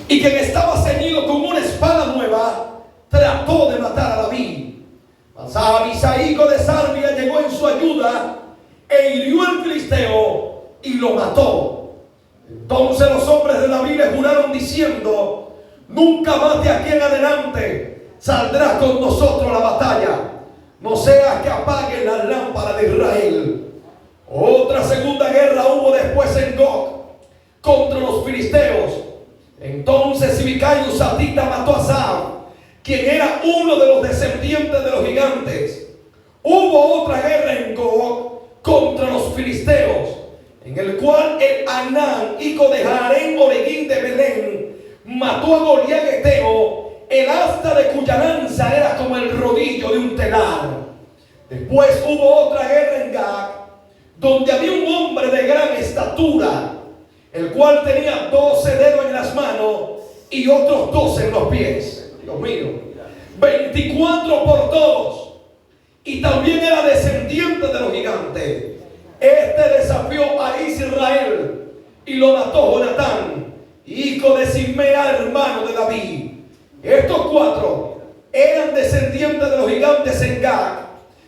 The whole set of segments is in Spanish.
y quien estaba ceñido con una espada nueva, trató de matar a David. Mas Abisai, hijo de Sarbia, llegó en su ayuda e hirió al filisteo y lo mató. Entonces los hombres de David le juraron diciendo: nunca más de aquí en adelante saldrás con nosotros a la batalla, no sea que apaguen las lámparas de Israel. Otra segunda guerra hubo después en Gog contra los filisteos. Entonces Sibicai Husatita mató a Saab, quien era uno de los descendientes de los gigantes. Hubo otra guerra en Gog contra los filisteos, en el cual el Anán, hijo de Jarén Oregín de Belén, mató a Goliat Geteo, el asta de cuya lanza era como el rodillo de un telar. Después hubo otra guerra en Gag, donde había un hombre de gran estatura, el cual tenía 12 dedos en las manos y otros 12 en los pies. Dios mío, 24 por todos, y también era descendiente de los gigantes. Este desafió a Israel y lo mató Jonatán, hijo de Simea, hermano de David. Estos 4 eran descendientes de los gigantes en Gag,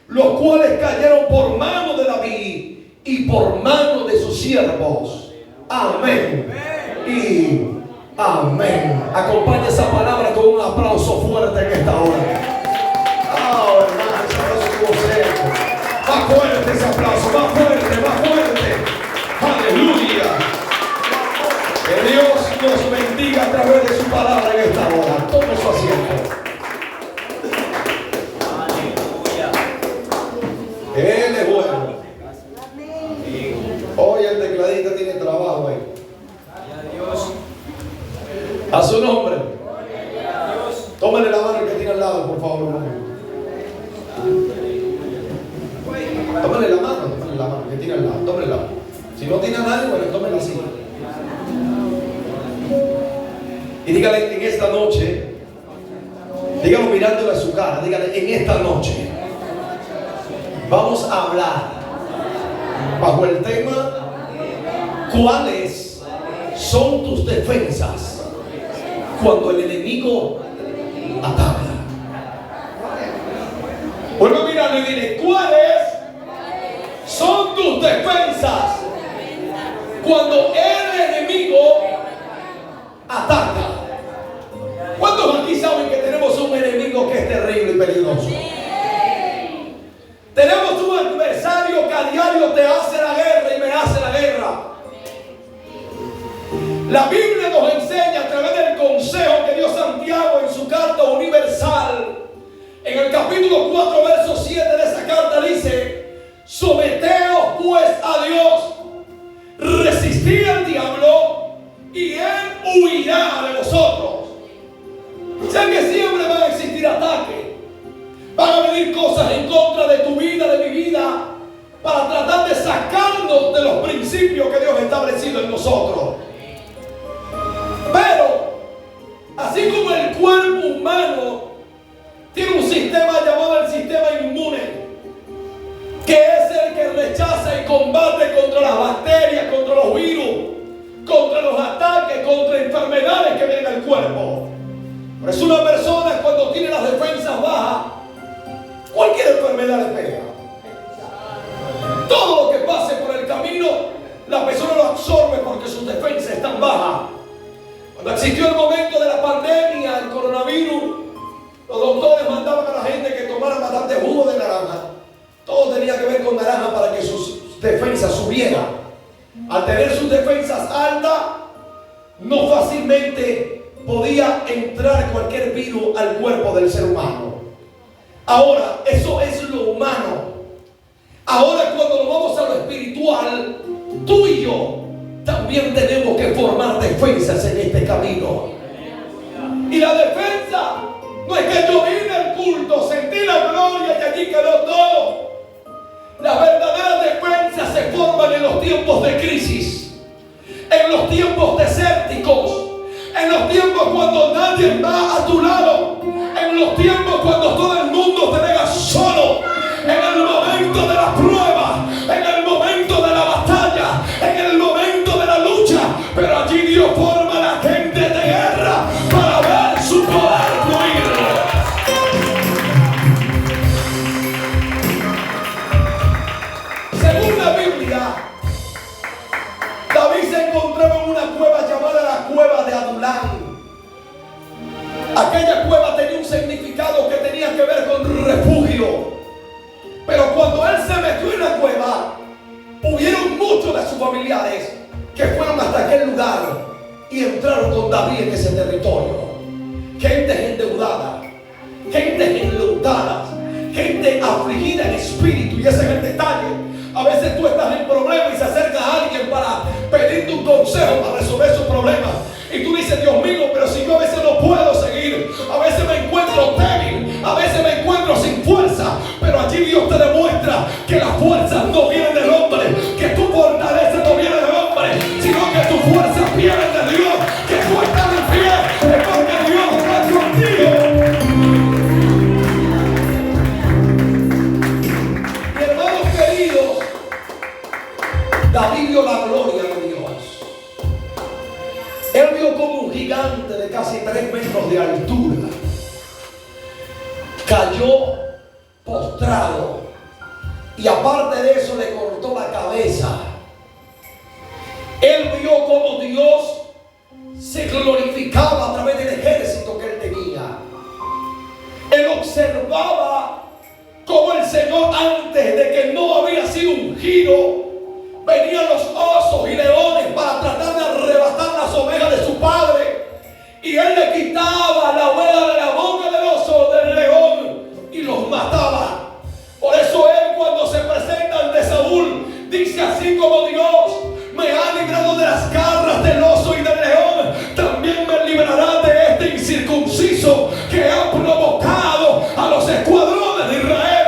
los cuales cayeron por mano de David y por mano de sus siervos. Amén y amén. Acompaña esa palabra con un aplauso fuerte en esta hora. Oh, hermano, ese aplauso estuvo cerca. Más fuerte ese aplauso, más fuerte, más fuerte. Aleluya. Que Dios nos bendiga a través de su palabra en esta hora. Tome su asiento. Él es bueno. Hoy el tecladista tiene trabajo ahí. A su nombre. Tómale la mano que tiene al lado, por favor. Tómale la mano que tiene al lado. Tómale la mano. Si no tiene a nadie, bueno, tómela así. Y dígale en esta noche, dígalo mirándole a su cara, dígale: en esta noche vamos a hablar bajo el tema: ¿cuáles son tus defensas cuando el enemigo ataca? Vuelve a mirarlo y dile: ¿cuáles son tus defensas cuando el enemigo ataca? ¿Cuántos aquí saben que tenemos un enemigo que es terrible y peligroso? Tenemos un adversario que a diario te hace la guerra y me hace la guerra. La Biblia nos enseña a través del consejo que dio Santiago en su carta universal. En el capítulo 4, verso 7 de esa carta dice: someteos pues a Dios, resistid al diablo y él huirá de vosotros. Sé que siempre van a existir ataques. Van a venir cosas en contra de tu vida, de mi vida, para tratar de sacarnos de los principios que Dios ha establecido en nosotros. Pero, así como el cuerpo humano tiene un sistema llamado el sistema inmune, que es el que rechaza y combate contra las bacterias, contra los virus, contra los ataques, contra enfermedades que vienen al cuerpo. Pero es una persona cuando tiene las defensas bajas, cualquier enfermedad le pega. Todo lo que pase por el camino, la persona lo absorbe porque sus defensas están bajas. Cuando existió el momento de la pandemia, el coronavirus, los doctores mandaban a la gente que tomara bastante jugo de naranja. Todo tenía que ver con naranja para que sus defensas subieran. Al tener sus defensas altas, no fácilmente podía entrar cualquier virus al cuerpo del ser humano. Ahora, eso es lo humano. Ahora, cuando nos vamos a lo espiritual, tú y yo también tenemos que formar defensas en este camino. Y la defensa no es que yo vine al culto, sentí la gloria y allí quedó todo. Las verdaderas defensas se forman en los tiempos de crisis, en los tiempos desérticos, en los tiempos cuando nadie va a tu lado, en los tiempos cuando todo el mundo te deja solo, en el momento de la prueba, en el momento de la batalla, en el momento de la lucha. Pero allí Dios forma la gente de guerra. de sus familiares que fueron hasta aquel lugar y entraron con David en ese territorio. Gente endeudada, gente enlutada, gente afligida en espíritu. Y ese es el detalle. A veces tú estás en problemas y se acerca a alguien para pedirte un consejo para resolver su problema. Y tú dices, Dios mío, pero si yo a veces no puedo seguir, a veces me encuentro débil, a veces me encuentro sin fuerza. Pero allí Dios te demuestra que las fuerzas no vienen del hombre, que tu fortaleza no viene del hombre, sino que tu fuerza viene de Dios. Que tú estás en pie, es porque Dios está contigo. Mi hermano querido, David vio la gloria de Dios. Él vio como un gigante de casi 3 metros de altura cayó postrado, y aparte de eso le cortó la cabeza. Él vio como Dios se glorificaba a través del ejército que él tenía. Él observaba como el Señor, antes de que no había sido ungido, venían los osos y leones para tratar de arrebatar las ovejas de su padre, y él le quitaba la oveja de la boca del oso, del león, y los mataba. Por eso él, cuando se presenta ante Saúl, dice: así como Dios me ha librado de las garras del oso y del león, también me librará de este incircunciso que ha provocado a los escuadrones de Israel.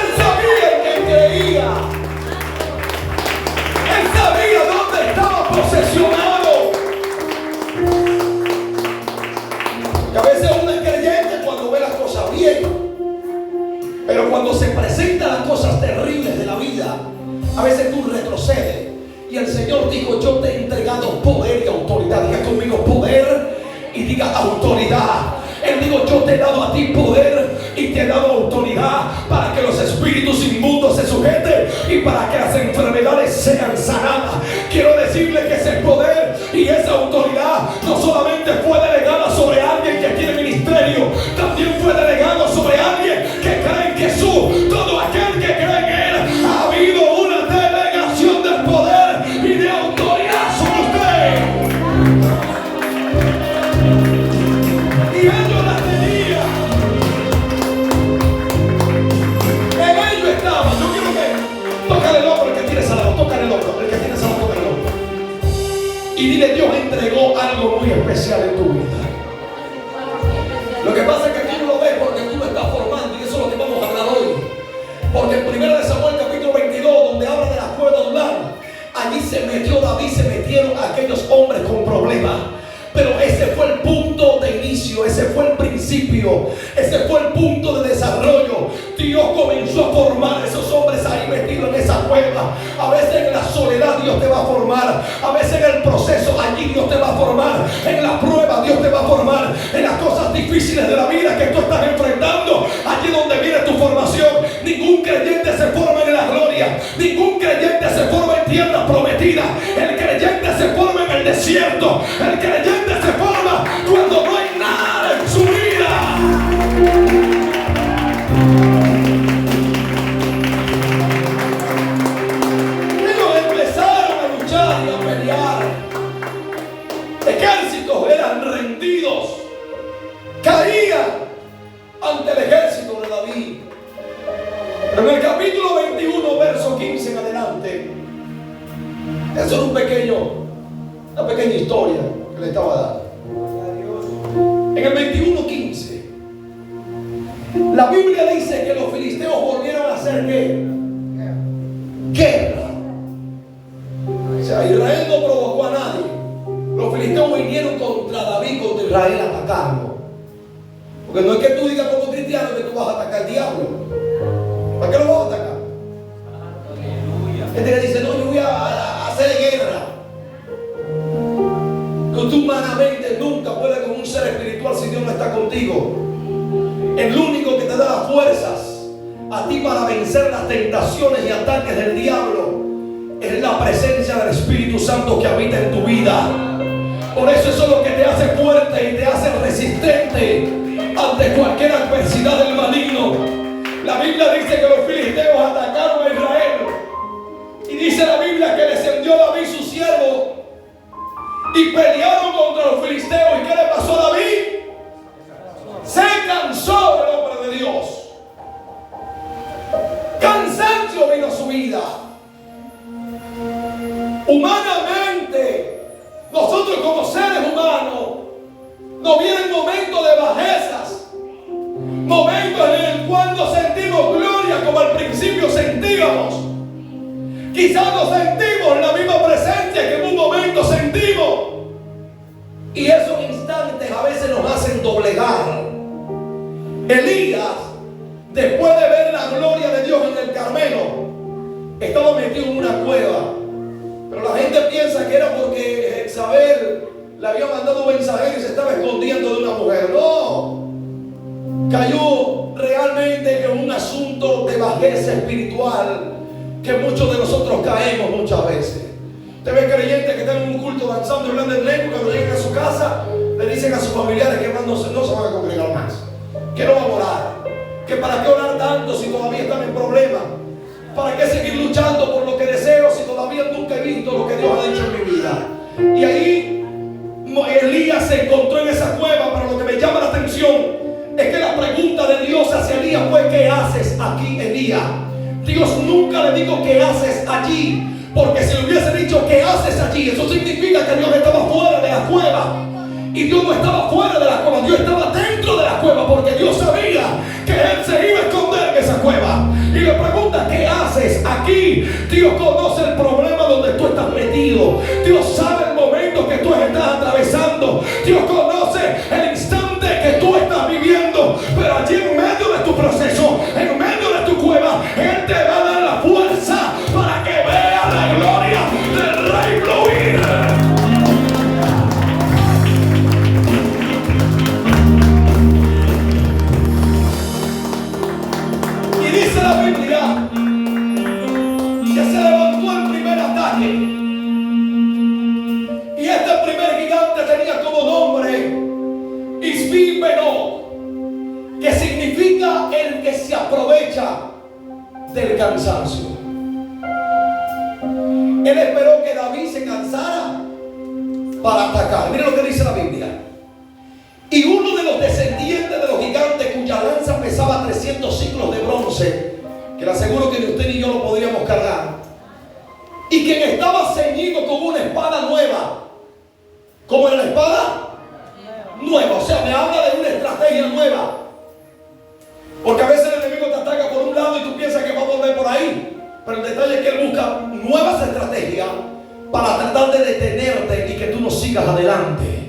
Él sabía en qué creía. Él sabía dónde estaba posesionado. Y a veces uno es creyente cuando ve las cosas bien, pero cuando se presentan las cosas terribles de la vida, a veces tú retrocedes. Y el Señor dijo: yo te he entregado poder y autoridad. Diga conmigo: poder, y diga autoridad. Él dijo: yo te he dado a ti poder y te he dado autoridad para que los espíritus inmundos se sujeten y para que las enfermedades sean sanadas. Quiero decirle que ese poder y esa autoridad no solamente fue delegada sobre alguien que tiene ministerio, también fue delegado sobre alguien que cree en Jesús. Todo aquel que cree en Él, ha habido una delegación del poder y de autoridad sobre usted. Y ellos la tenían. En ellos estaba. Yo quiero que tócale el hombro el que tiene salado, tócale el hombro, el que tiene salado, tócale el hombro. Y dile: Dios entregó algo muy especial en tu vida. Lo que pasa es que tú no lo ves porque tú lo estás formando, y eso es lo que vamos a hablar hoy. Porque en 1 Samuel capítulo 22, donde habla de la cueva de Adulam, allí se metió David, se metieron aquellos hombres con problemas. Pero ese fue el punto de inicio, ese fue el principio, ese fue el punto de desarrollo. Dios comenzó a formar a esos hombres ahí metidos en esa cueva. A veces en la soledad Dios te va a formar, a veces en el proceso allí Dios te va a formar, en la prueba Dios te va a formar, en las cosas difíciles de la vida que tú estás enfrentando, allí donde viene tu formación. Ningún creyente se forma en la gloria, ningún creyente se forma en tierra prometida. El creyente se forma en el desierto, el creyente se forma cuando no hay nada en su vida. Ellos empezaron a luchar y a pelear. Ejércitos eran rendidos, caían ante el ejército de David. Pero en el capítulo 21, verso 15 en adelante, eso es una pequeña historia que le estaba dando. En el 21:15, la Biblia dice que los filisteos volvieron a hacer guerra. O sea, Israel no provocó a nadie. Los filisteos vinieron contra David, contra Israel, atacando. Porque no es que tú digas como cristiano que tú vas a atacar al diablo. ¿Para qué lo vas a atacar? Gente que dice: no, yo voy a hacer guerra. Que tú humanamente nunca puedes con un ser espiritual si Dios no está contigo. El único que te da las fuerzas a ti para vencer las tentaciones y ataques del diablo es la presencia del Espíritu Santo que habita en tu vida. Por eso es lo que te hace fuerte y te hace resistente ante cualquier adversidad del maligno. La Biblia dice que los filisteos atacaron a Israel y dice la Biblia que descendió David su siervo y pelearon contra los filisteos. ¿Y qué le pasó a David? Se cansó el hombre de Dios. Cansancio vino a su vida. Humanamente, nosotros como seres humanos, nos vienen momentos de bajezas, momentos en el cual nos sentimos gloria como al principio sentíamos. Quizás nos sentimos en la misma presencia que en un momento sentimos, y esos instantes a veces nos hacen doblegar. Elías, después de ver la gloria de Dios en el Carmelo, estaba metido en una cueva, pero la gente piensa que era porque Jezabel le había mandado un mensajero y se estaba escondiendo de una mujer. No, cayó realmente en un asunto de bajeza espiritual que muchos de nosotros caemos muchas veces. Usted ve creyentes que están en un culto danzando y hablando en lengua, cuando llegan a su casa le dicen a sus familiares que no se van a congregar más, que no van a orar, que para qué orar tanto si todavía están en problemas, para qué seguir luchando por lo que deseo si todavía nunca he visto lo que Dios ha hecho en mi vida. Y ahí Elías se encontró en esa cueva, pero lo que me llama la atención es que la pregunta de Dios hacia Elías fue: ¿qué haces aquí, Elías? Dios nunca le dijo ¿qué haces allí? Porque si le hubiese dicho ¿qué haces allí?, eso significa que Dios estaba fuera de la cueva. Y Dios no estaba fuera de la cueva, Dios estaba dentro de la cueva, porque Dios sabía que Él se iba a esconder en esa cueva. Y le pregunta ¿qué haces aquí? Dios conoce el problema donde tú estás metido. Dios sabe el momento que tú estás atravesando. Dios conoce el instante que tú estás viviendo. Pero allí en medio de tu proceso, en medio de tu cueva, Él te va a dar la fuerza para que veas la gloria del Rey fluir. Dice la Biblia que se levantó el primer ataque, y este primer gigante tenía como nombre Isbí-Benob, que significa el que se aprovecha del cansancio. Él esperó que David se cansara para atacar. Miren lo que dice la Biblia. Y uno de los descendientes de los gigantes, cuya lanza pesaba 300 ciclos de bronce, que le aseguro que ni usted ni yo lo podríamos cargar, y quien estaba ceñido con una espada nueva. ¿Cómo era la espada? Nueva. O sea, me habla de una estrategia nueva. Porque a veces el enemigo te ataca por un lado y tú piensas que va a volver por ahí, pero el detalle es que él busca nuevas estrategias para tratar de detenerte y que tú no sigas adelante.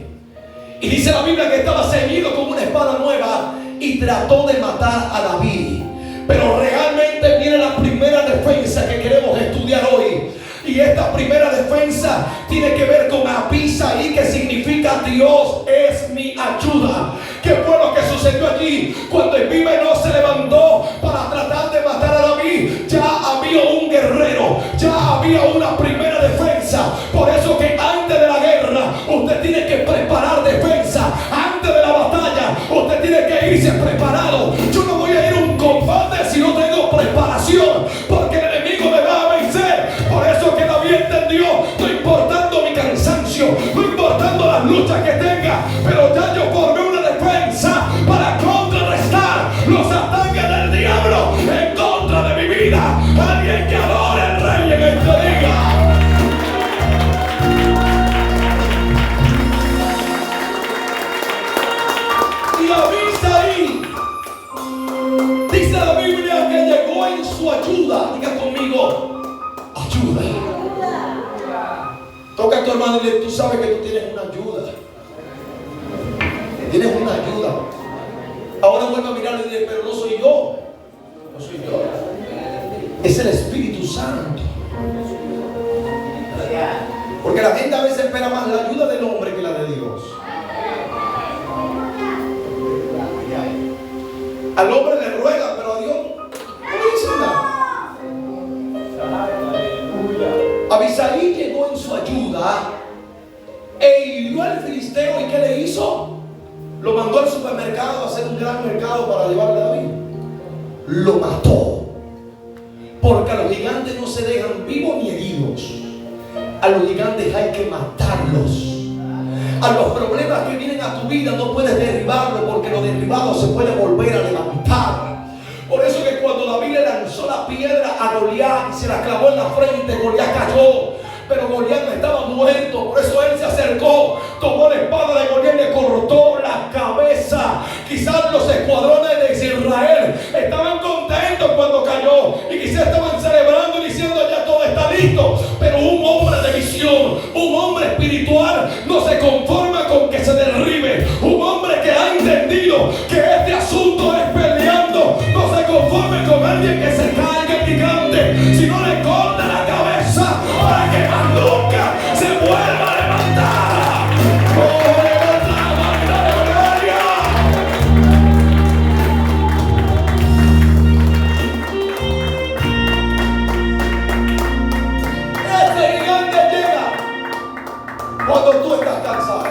Y dice la Biblia que estaba ceñido con una espada nueva y trató de matar a David. Pero realmente viene la primera defensa que queremos estudiar hoy. Y esta primera defensa tiene que ver con Abisaí, que significa Dios es mi ayuda. ¿Qué fue lo que sucedió allí? Cuando Isbí-Benob se levantó para tratar de matar a David, ya había un guerrero, ya había una primera defensa. Por eso que antes de la guerra usted tiene que preparar defensa. Antes de la batalla usted tiene que irse preparado. Yo no voy a ir a un combate si no tengo preparación, porque el enemigo me va a vencer. Por eso que David entendió, no importando mi cansancio, no importando las luchas que tenga, pero ya yo formé una defensa para contrarrestar los ataques del diablo en contra de mi vida. Alguien que adore al Rey en este día. Y Abisaí, dice la Biblia que llegó en su ayuda. Diga conmigo, ayuda. Toca a tu hermano y dile: tú sabes que tú tienes una ayuda. Tienes una ayuda. Ahora vuelve a mirarle y dile: pero no soy yo. No soy yo. Es el Espíritu Santo. Porque la gente a veces espera más la ayuda del hombre que la de Dios. Al hombre le ruega, pero a Dios no le dice nada. Abisaí llegó en su ayuda e hirió al filisteo. ¿Y qué le hizo? Lo mandó al supermercado a hacer un gran mercado para llevarle a David. Lo mató. Porque a los gigantes no se dejan vivos ni heridos. A los gigantes hay que matarlos. A los problemas que vienen a tu vida no puedes derribarlos, porque lo derribado se puede volver a levantar. Por eso que cuando David le lanzó la piedra a Goliat y se la clavó en la frente, Goliat cayó. Pero Goliat no estaba muerto. Por eso él se acercó, tomó la espada de Goliat y le cortó la cabeza. Quizás los escuadrones de Israel estaban contentos cuando cayó, y quizás estaban celebrando y diciendo: ya todo está listo. Pero un hombre de visión, un hombre espiritual, no se conforma con que se derribe. Un hombre que ha entendido que este asunto es peleando, no se conforme con alguien que se caiga el gigante, sino le corta la cabeza para que más nunca se vuelva a levantar. ¡Oh, levantamos la gloria! Este gigante llega cuando tú estás cansado.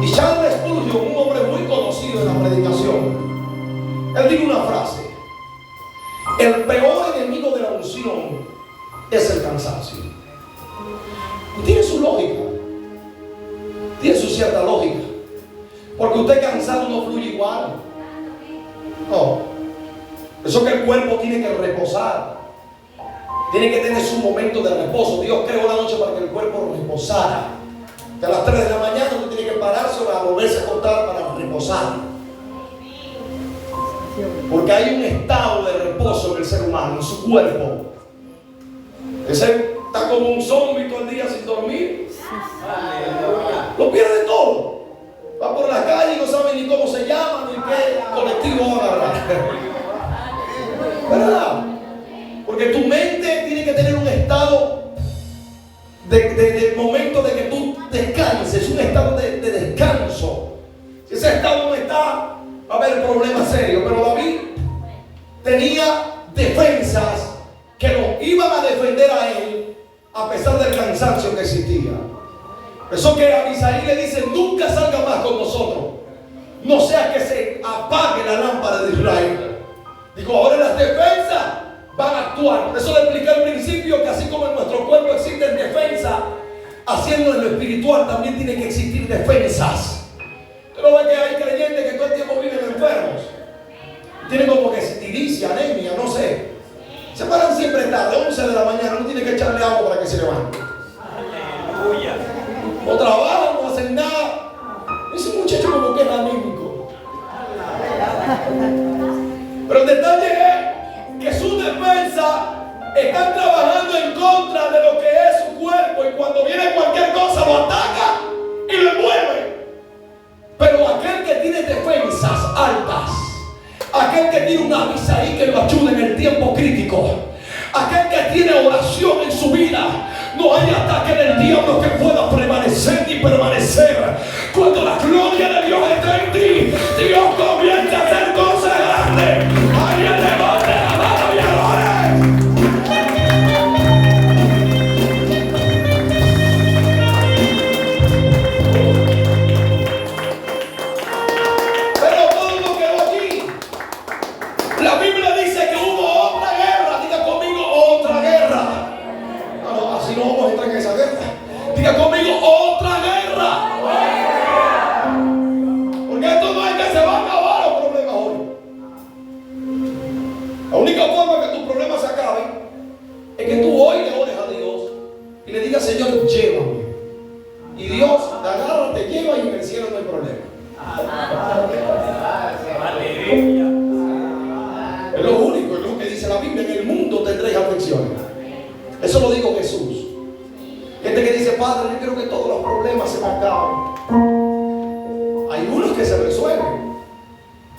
Y Charles Spurgeon, un hombre muy conocido en la predicación, él dijo una frase: el peor enemigo de la unción es el cansancio. Y tiene su lógica, tiene su cierta lógica, porque usted cansado no fluye igual. No, eso que el cuerpo tiene que reposar, tiene que tener su momento de reposo. Dios creó la noche para que el cuerpo reposara. Que a las 3 de la mañana uno tiene que pararse para volverse a acostar para reposar. Porque hay un estado de reposo en el ser humano, en su cuerpo. Ese está como un zombie todo el día sin dormir. Lo pierde todo. Va por la calle y no sabe ni cómo se llama, ni qué colectivo va a agarrar. ¿Verdad? Porque tu mente tiene que tener un estado de momento de que tú descanses, un estado de descanso. Si ese estado no está, va a haber problemas serios. Pero David tenía defensas que lo iban a defender a él a pesar del cansancio que existía. Eso que a Isaí le dice: nunca salga más con nosotros, no sea que se apague la lámpara de Israel. Dijo: ahora las defensas van a actuar. Por eso le expliqué al principio que así como en nuestro cuerpo existen defensas, haciendo en lo espiritual también tiene que existir defensas. Pero ve que hay creyentes que todo el tiempo viven enfermos, tienen como que tiricia, anemia, no sé. Se paran siempre tarde, 11 de la mañana, no tiene que echarle agua para que se levante. Aleluya. No trabajan, no hacen nada. Ese muchacho como que es anímico. Pero el detalle es que sus defensas están trabajando en contra de lo que es su cuerpo, y cuando viene cualquier cosa lo ataca y lo envuelve. Pero aquel que tiene defensas altas, aquel que tiene un Abisaí que lo ayuda en el tiempo crítico, aquel que tiene oración en su vida, no hay ataque del diablo que pueda prevalecer ni permanecer. Cuando la gloria de Dios está en ti, Dios comienza a hacer cosas grandes. Alguien levante la mano y adore. Pero todo lo que aquí, la Biblia dice que hubo otra guerra. Diga conmigo: otra guerra. No, así no vamos a entrar en esa guerra. Diga conmigo: otra guerra. Porque esto no es que se van a acabar los problemas hoy. La única forma que tus problemas se acaben es que tú hoy le ores a Dios y le digas: Señor, llévame. Y Dios te agarra, te lleva, y en el cielo no hay problema. Es lo único, es lo que dice la Biblia: en el mundo tendréis aflicciones. Eso lo dijo Jesús. Gente que dice: Padre, yo quiero que todos los problemas se me acaben. Hay unos que se resuelven,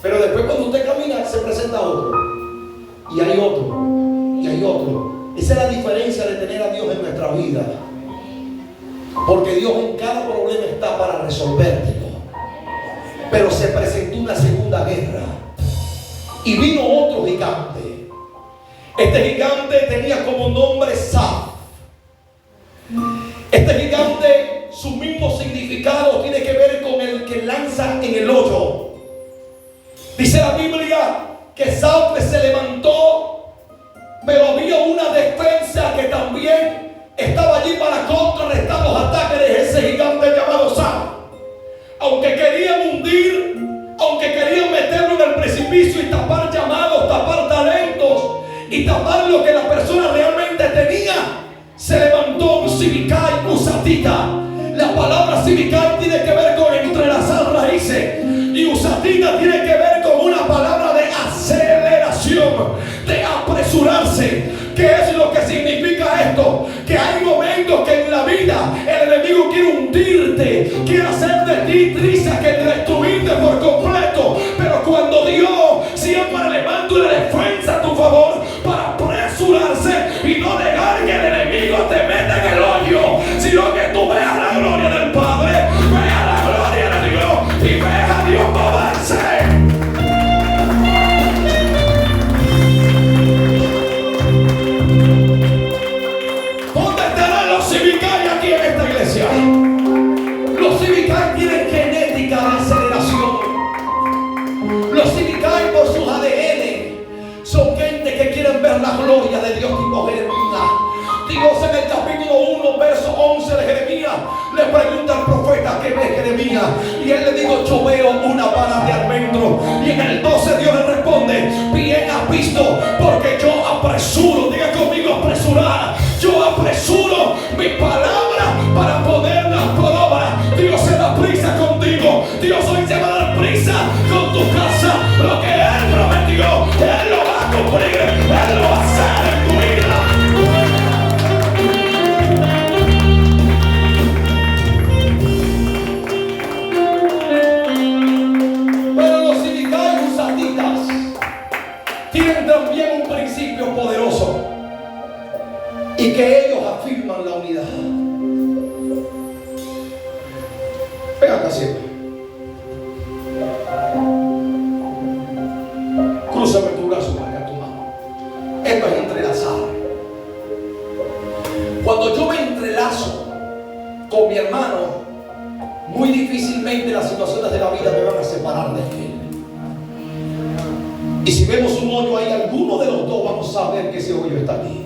pero después cuando usted camina se presenta otro, y hay otro, y hay otro. Esa es la diferencia de tener a Dios en nuestra vida, porque Dios en cada problema está para resolvértelo. Pero se presentó una segunda guerra y vino otro gigante. Este gigante tenía como nombre Saf. Este gigante, su mismo significado tiene que ver con el que lanza en el hoyo. Dice la Biblia que Saf se levantó pero había una defensa que también estaba allí para contrarrestar los ataques de ese gigante llamado Saúl. Aunque querían hundir, aunque querían meterlo en el precipicio y tapar llamados, tapar talentos y tapar lo que la persona realmente tenía, se levantó un Sibicai Usatita. La palabra Sibicai tiene que ver con entrelazar raíces, y Usatita tiene que ver con una palabra de aceleración, de apresurarse. ¿Qué es lo que significa esto? Que hay momentos que en la vida el enemigo quiere hundirte, quiere hacer de ti trizas, que destruirte por completo. Pero cuando Dios siempre levanta una defensa a tu favor para apresurarse y no dejar que el enemigo te meta en el hoyo, sino que tú veas la gloria del Padre, veas la gloria de Dios y veas a Dios moverse. Aquí en esta iglesia, los Sibicai tienen genética de aceleración. Los Sibicai, por sus ADN, son gente que quieren ver la gloria de Dios, tipo Jeremías. Dios en el capítulo 1, verso 11 de Jeremías, le pregunta al profeta: ¿qué ve Jeremías? Y él le dijo: yo veo una vara de almendro. Y en el 12 Dios le responde: bien has visto, porque yo apresuro. Diga conmigo: apresurar. Yo apresuro mi palabra para ponerla por obra. Dios se da prisa contigo. Dios hoy se va a dar prisa con tu casa. Lo que Él prometió, Él lo va a cumplir. Él lo va a hacer en tu vida. Pero los Sibicai Usatitas tienen también un principio poderoso, y que ellos afirman la unidad. Ven acá siempre. Crúzame tu brazo para acá, tu mano. Esto es entrelazar. Cuando yo me entrelazo con mi hermano, muy difícilmente las situaciones de la vida me van a separar de él. Y si vemos un hoyo ahí, alguno de los dos vamos a ver que ese hoyo está aquí.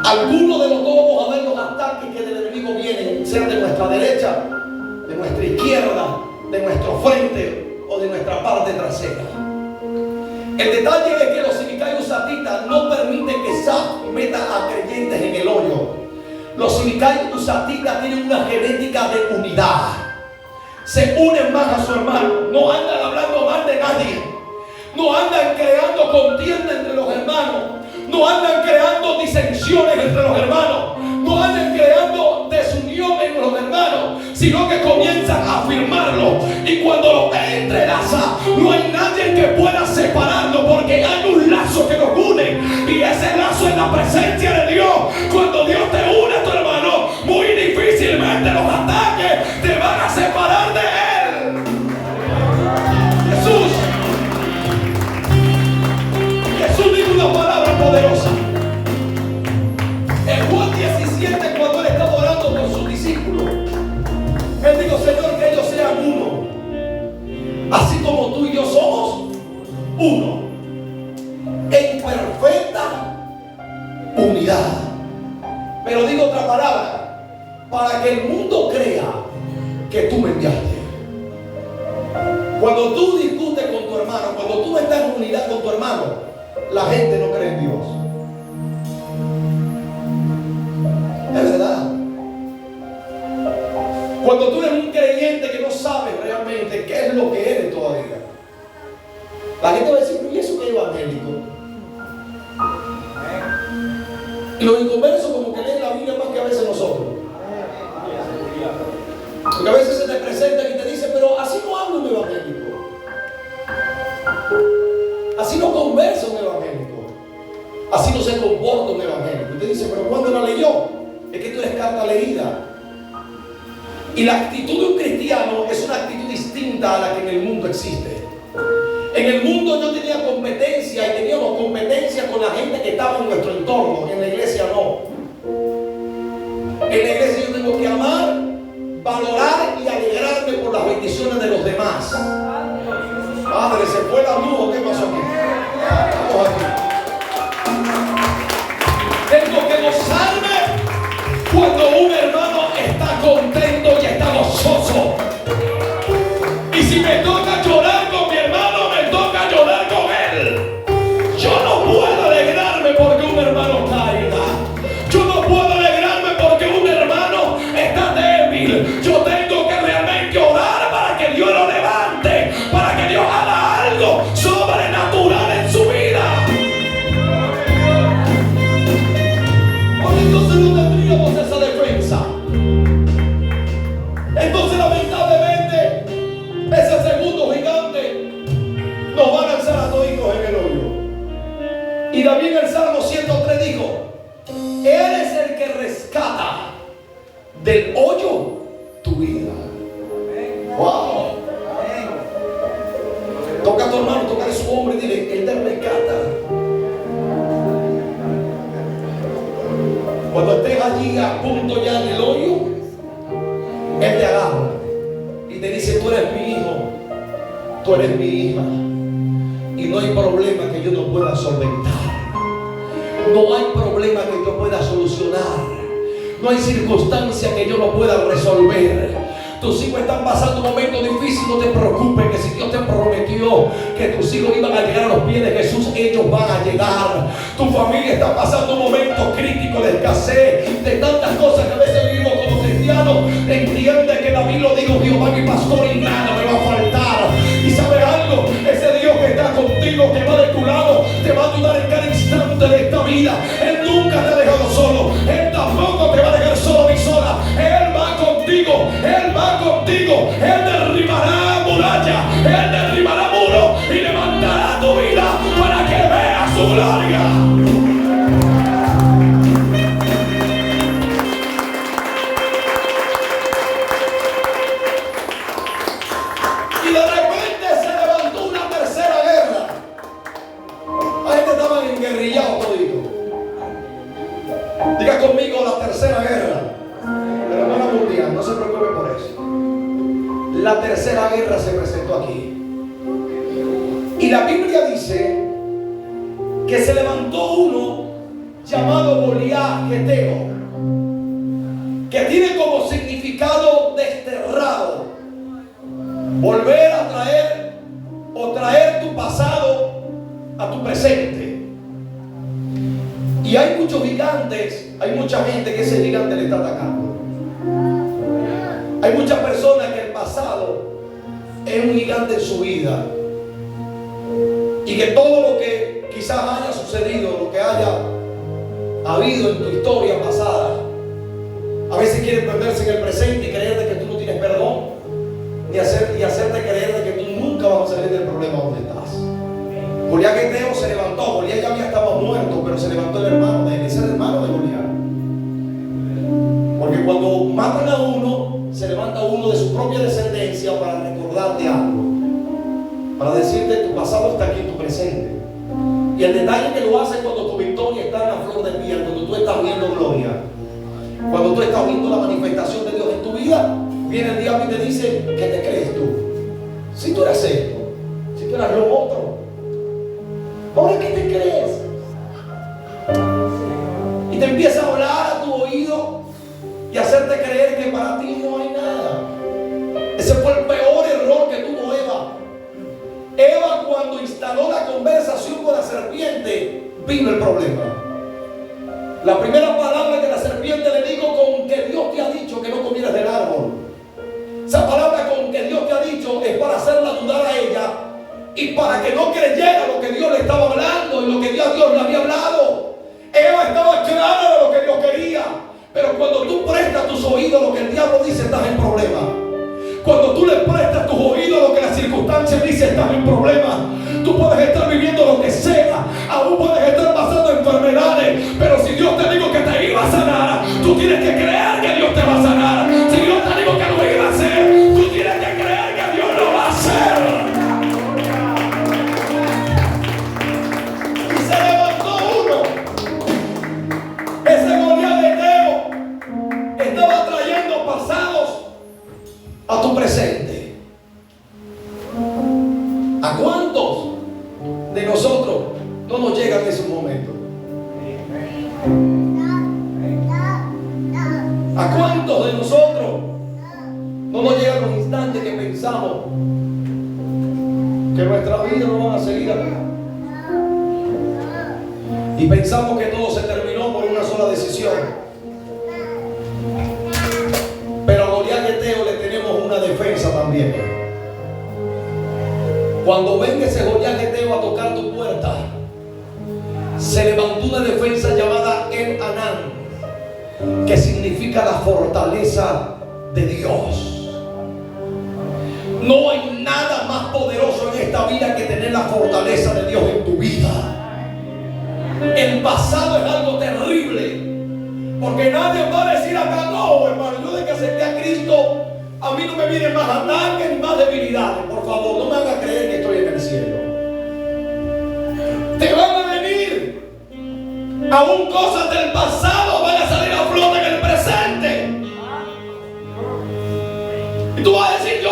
Algunos de los dos vamos a ver los ataques que del enemigo vienen, sean de nuestra derecha, de nuestra izquierda, de nuestro frente o de nuestra parte trasera. El detalle es que los Sibicai Usatitas no permiten que Saúl meta a creyentes en el hoyo. Los Sibicai Usatitas tienen una genética de unidad. Se unen más a su hermano. No andan hablando mal de nadie. No andan creando contienda entre los hermanos. No andan creando disensiones entre los hermanos. No andan creando desunión entre los hermanos, sino que comienzan a afirmarlo. Y cuando lo entrelaza, no hay nadie que pueda separarlo, porque hay un lazo que nos une. Y ese lazo es la presencia de Dios. Cuando Dios te une a tu hermano, muy difícilmente los ataques te van a separar de Él. Jesús dijo una palabra poderosa. En Juan 17, cuando Él estaba orando por sus discípulos, Él dijo: Señor, que ellos sean uno, así como tú y yo somos uno, en perfecta unidad. Pero digo otra palabra: para que el mundo crea que tú me enviaste. Cuando tú discutes con tu hermano, cuando tú estás en unidad con tu hermano, la gente no cree en Dios. Es verdad. Cuando tú eres un creyente que no sabes realmente qué es lo que eres todavía, la gente va a decir: ¿y eso qué es evangélico? Y los inconversos como que leen la Biblia más que a veces nosotros. Porque a veces se te presentan y te dicen: pero así no habla un evangélico, así no conversa un evangélico, así no se comporta un evangélico. Y te dice: pero ¿cuándo la leyó? Es que tú eres carta leída. Y la actitud de un cristiano es una actitud distinta a la que en el mundo existe. En el mundo yo tenía competencia y teníamos competencia con la gente que estaba en nuestro entorno. En la iglesia no. En la iglesia yo tengo que amar, valorar y alegrarme por las bendiciones de los demás. Padre, ¿se fue la luz o qué pasó aquí? Vamos aquí. débil. Yo tengo que realmente orar para que Dios lo levante, para que Dios haga algo sobrenatural en su vida. Porque entonces no tendríamos esa defensa. Entonces lamentablemente ese segundo gigante nos va a lanzar a todos en el hoyo. Y David en el Salmo 103 dijo: Él es el que rescata del hoyo tu vida. Wow. Toca a tu hermano, toca a su hombre y dile: Él te rescata. Cuando estés allí a punto ya en el hoyo, Él te agarra y te dice: tú eres mi hijo, tú eres mi hija, y no hay problema que yo no pueda solventar. No hay problema que yo pueda solucionar. No hay circunstancia que yo no pueda resolver. Tus hijos están pasando un momento difícil, no te preocupes, que si Dios te prometió que tus hijos iban a llegar a los pies de Jesús, ellos van a llegar. Tu familia está pasando un momento crítico de escasez, de tantas cosas que a veces vivimos como cristianos. Entiende que David lo dijo: Jehová mi pastor y nada me va a faltar. Y sabes algo, ese Dios que está contigo, que va de tu lado, te va a ayudar en cada instante de esta vida. Él nunca te ha dejado solo, Él tampoco te va a dejar solo ni sola. Él va contigo, Él va contigo. Él derribará muralla, Él derribará muro y levantará tu vida para que veas su gloria. Y de repente se levantó una tercera guerra. A este estaban enguerrillados toditos. Diga conmigo: la tercera guerra. Pero no la mundial, no se preocupe por eso. La tercera guerra se presentó aquí. Y la Biblia dice que se levantó uno llamado Goliat Geteo, que tiene como significado desterrado, volver a traer o traer tu pasado a tu presente. Y hay muchos gigantes, hay mucha gente que ese gigante le está atacando. Hay muchas personas que el pasado es un gigante en su vida, y que todo lo que quizás haya sucedido, lo que haya habido en tu historia pasada, a veces quiere perderse en el presente y creer de que tú no tienes perdón, y hacerte creer de que tú nunca vas a salir del problema donde estás. Goliat Geteo se levantó. Goliat ya había estado muerto, pero se levantó el hermano de él. Ese es el hermano de Goliat. Porque cuando matan a uno, se levanta uno de su propia descendencia para recordarte algo, para decirte: tu pasado está aquí en tu presente. Y el detalle que lo hace cuando tu victoria está en la flor de piel, cuando tú estás viendo gloria, cuando tú estás viendo la manifestación de Dios en tu vida, viene el diablo y te dice: ¿qué te crees tú? Si tú eras esto, si tú eras lo otro, ¿ahora qué te crees? Y te empieza a hablar a tu oído y hacerte creer que para ti no hay nada. Ese fue el peor error que tuvo Eva. Eva, cuando instaló la conversación con la serpiente, vino el problema. La primera palabra que la serpiente le dijo: con que Dios te ha dicho que no comieras del árbol. Esa palabra, con que Dios te ha dicho, es para hacerla dudar a ella y para que no creyera lo que Dios le estaba hablando y lo que Dios le había hablado. Eva estaba clara de lo que Dios quería, pero cuando tú prestas tus oídos a lo que el diablo dice, estás en problema. Cuando tú le prestas tus oídos a lo que las circunstancias dicen, estás en problema. Tú puedes estar viviendo lo que sea, aún puedes estar pasando enfermedades, pero si Dios te dijo que te iba a sanar, tú tienes que creer que Dios te va a sanar. Si Dios te dijo que lo iba a hacer, tú tienes que creer que Dios lo va a hacer. Y se levantó uno. Ese Goliat Geteo estaba trayendo pasados a tu presente. ¿A cuántos de nosotros no nos llegan esos momentos? ¿A cuántos de nosotros no nos llegan los instantes que pensamos que nuestra vida no va a seguir acá? Y pensamos que todo se terminó por una sola decisión. Pero Goliat también. Cuando venga ese Joyageteo a tocar tu puerta, se levantó una defensa llamada El Anán, que significa la fortaleza de Dios. No hay nada más poderoso en esta vida que tener la fortaleza de Dios en tu vida. El pasado es algo terrible, porque nadie va a decir acá, no, hermano, yo de que acepté a Cristo, a mí no me vienen más ataques ni más debilidades. Por favor, no me hagas creer que estoy en el cielo. Te van a venir, aún cosas del pasado van a salir a flote en el presente. Y tú vas a decir, Dios